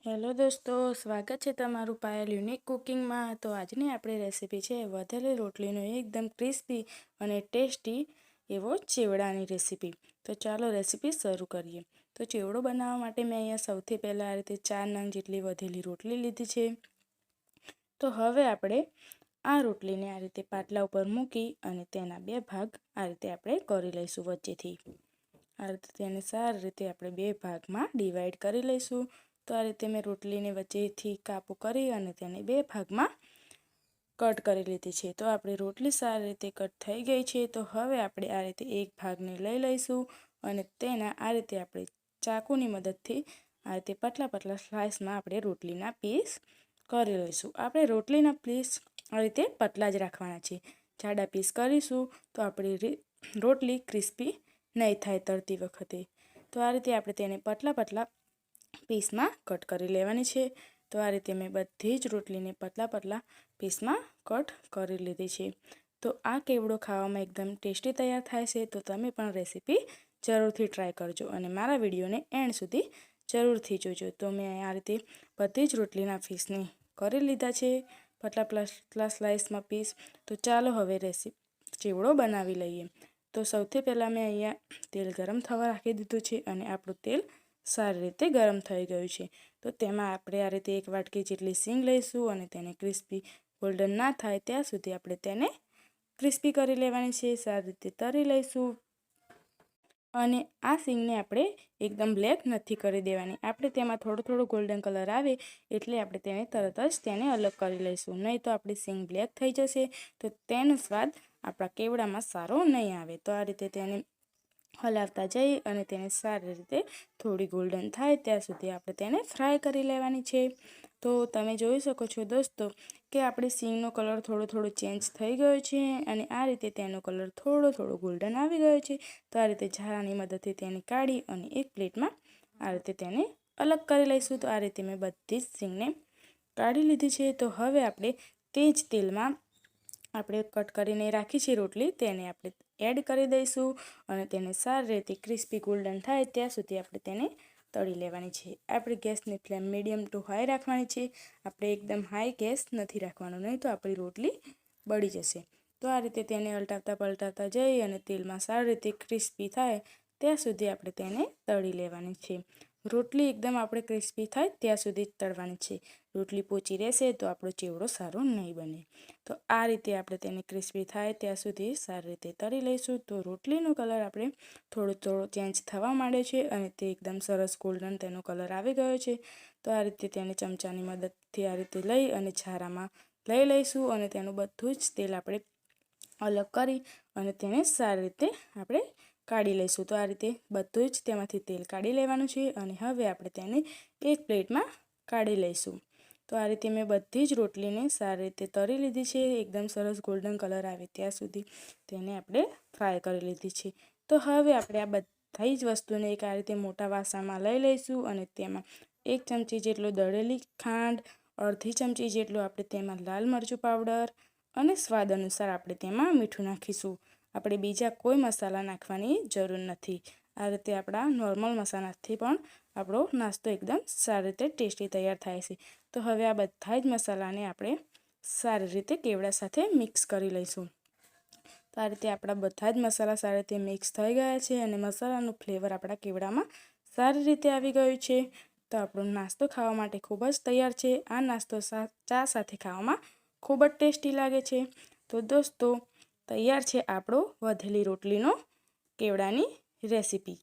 Hello દોસ્તો, સ્વાગત છે તમારું પાયલ યુનિક કુકિંગમાં। તો આજની આપણી રેસીપી છે વધેલી રોટલીનો એકદમ ક્રિસ્પી અને ટેસ્ટી એવો ચેવડાની રેસીપી। તો ચાલો રેસીપી શરૂ કરીએ। તો ચેવડો બનાવવા માટે મેં અહીંયા સૌથી પહેલાં આ રીતે 4 નંગ જેટલી વધેલી રોટલી લીધી છે। તો હવે આપણે આ રોટલીને આ રીતે પાટલા ઉપર મૂકી અને તેના 2 ભાગ આ રીતે આપણે કરી લઈશું વચ્ચેથી। આ રીતે તેને સારી રીતે આપણે 2 ભાગમાં ડિવાઈડ કરી લઈશું। તો આ રીતે મેં રોટલીને વચ્ચેથી કાપું કરી અને તેને 2 ભાગમાં કટ કરી લીધી છે। તો આપણી રોટલી સારી રીતે કટ થઈ ગઈ છે। તો હવે આપણે આ રીતે એક ભાગને લઈ લઈશું અને તેના આ રીતે આપણે ચાકુની મદદથી આ રીતે પતલા પતલા સ્લાઇસમાં આપણે રોટલીના પીસ કરી લઈશું। આપણે રોટલીના પીસ આ રીતે પતલા જ રાખવાના છે। જાડા પીસ કરીશું તો આપણી રોટલી ક્રિસ્પી નહીં થાય તળતી વખતે। તો આ રીતે આપણે તેને પતલા પતલા પીસમાં કટ કરી લેવાની છે। તો આ રીતે મેં બધી જ રોટલીને પતલા પતલા પીસમાં કટ કરી લીધી છે। તો આ કેવડો ખાવામાં એકદમ ટેસ્ટી તૈયાર થાય છે। તો તમે પણ રેસીપી જરૂરથી ટ્રાય કરજો અને મારા વિડીયોને એન્ડ સુધી જરૂરથી જોજો। તો મેં આ રીતે બધી જ રોટલીના પીસને કરી લીધા છે પતલા પતલા સ્લાઇસમાં પીસ। તો ચાલો હવે ચેવડો બનાવી લઈએ। તો સૌથી પહેલાં મેં અહીંયા તેલ ગરમ થવા રાખી દીધું છે અને આપણું તેલ સારી રીતે ગરમ થઈ ગયું છે। તો તેમાં આપણે આ રીતે 1 વાટકી જેટલી સીંગ લઈશું અને તેને ક્રિસ્પી ગોલ્ડન ના થાય ત્યાં સુધી આપણે તેને ક્રિસ્પી કરી લેવાની છે। સારી રીતે તળી લઈશું અને આ સીંગને આપણે એકદમ બ્લેક નથી કરી દેવાની। આપણે તેમાં થોડો ગોલ્ડન કલર આવે એટલે આપણે તેને તરત જ તેને અલગ કરી લઈશું, નહીં તો આપણી સીંગ બ્લેક થઈ જશે તો તેનો સ્વાદ આપણા કેવડામાં સારો નહીં આવે। તો આ રીતે તેને હલાવતા જઈ અને તેને સારી રીતે થોડી ગોલ્ડન થાય ત્યાં સુધી આપણે તેને ફ્રાય કરી લેવાની છે। તો તમે જોઈ શકો છો દોસ્તો કે આપણી સીંગનો કલર થોડો ચેન્જ થઈ ગયો છે અને આ રીતે તેનો કલર થોડો ગોલ્ડન આવી ગયો છે। તો આ રીતે ઝારાની મદદથી તેને કાઢી અને એક પ્લેટમાં આ રીતે તેને અલગ કરી લઈશું। તો આ રીતે મેં બધી જ સીંગને કાઢી લીધી છે। તો હવે આપણે તે જ તેલમાં આપણે કટ કરીને રાખી છે રોટલી તેને આપણે એડ કરી દઈશું અને તેને સારી રીતે ક્રિસ્પી ગોલ્ડન થાય ત્યાં સુધી આપણે તેને તળી લેવાની છે। આપણે ગેસની ફ્લેમ મીડિયમ ટુ હાઈ રાખવાની છે। આપણે એકદમ હાઈ ગેસ નથી રાખવાનો, નહીં તો આપણી રોટલી બળી જશે। તો આ રીતે તેને અલટાવતા પલટાવતા જઈ અને તેલમાં સારી રીતે ક્રિસ્પી થાય ત્યાં સુધી આપણે તેને તળી લેવાની છે। રોટલી એકદમ આપણે ક્રિસ્પી થાય ત્યાં સુધી જ તળવાની છે। રોટલી પોચી રહેશે તો આપણો ચેવડો સારો નહીં બને। તો આ રીતે આપણે તેને ક્રિસ્પી થાય ત્યાં સુધી સારી રીતે તળી લઈશું। તો રોટલીનો કલર આપણે થોડો ચેન્જ થવા માંડ્યો છે અને તે એકદમ સરસ ગોલ્ડન તેનો કલર આવી ગયો છે। તો આ રીતે તેને ચમચાની મદદથી આ રીતે લઈ અને છારામાં લઈ લઈશું અને તેનું બધું જ તેલ આપણે અલગ કરી અને તેને સારી રીતે આપણે કાઢી લઈશું। તો આ રીતે બધું જ તેમાંથી તેલ કાઢી લેવાનું છે અને હવે આપણે તેને એક પ્લેટમાં કાઢી લઈશું। તો આ રીતે મેં બધી જ રોટલીને સારી રીતે તળી લીધી છે, એકદમ સરસ ગોલ્ડન કલર આવે ત્યાં સુધી તેને આપણે ફ્રાય કરી લીધી છે। તો હવે આપણે આ બધી જ વસ્તુને એક આ રીતે મોટા વાસણમાં લઈ લઈશું અને તેમાં 1 ચમચી જેટલો દળેલી ખાંડ, અડધી ચમચી જેટલું આપણે તેમાં લાલ મરચું પાવડર અને સ્વાદ અનુસાર આપણે તેમાં મીઠું નાખીશું। આપણે બીજા કોઈ મસાલા નાખવાની જરૂર નથી। આ રીતે આપણા નોર્મલ મસાલાથી પણ આપણો નાસ્તો એકદમ સારી રીતે ટેસ્ટી તૈયાર થાય છે। તો હવે આ બધા જ મસાલાને આપણે સારી રીતે કેવડા સાથે મિક્સ કરી લઈશું। તો આ રીતે આપણા બધા જ મસાલા સારી રીતે મિક્સ થઈ ગયા છે અને મસાલાનું ફ્લેવર આપણા કેવડામાં સારી રીતે આવી ગયું છે। તો આપણો નાસ્તો ખાવા માટે ખૂબ જ તૈયાર છે। આ નાસ્તો ચા સાથે ખાવામાં ખૂબ જ ટેસ્ટી લાગે છે। તો દોસ્તો તૈયાર છે આપણો વધેલી રોટલીનો કેવડાની રેસીપી।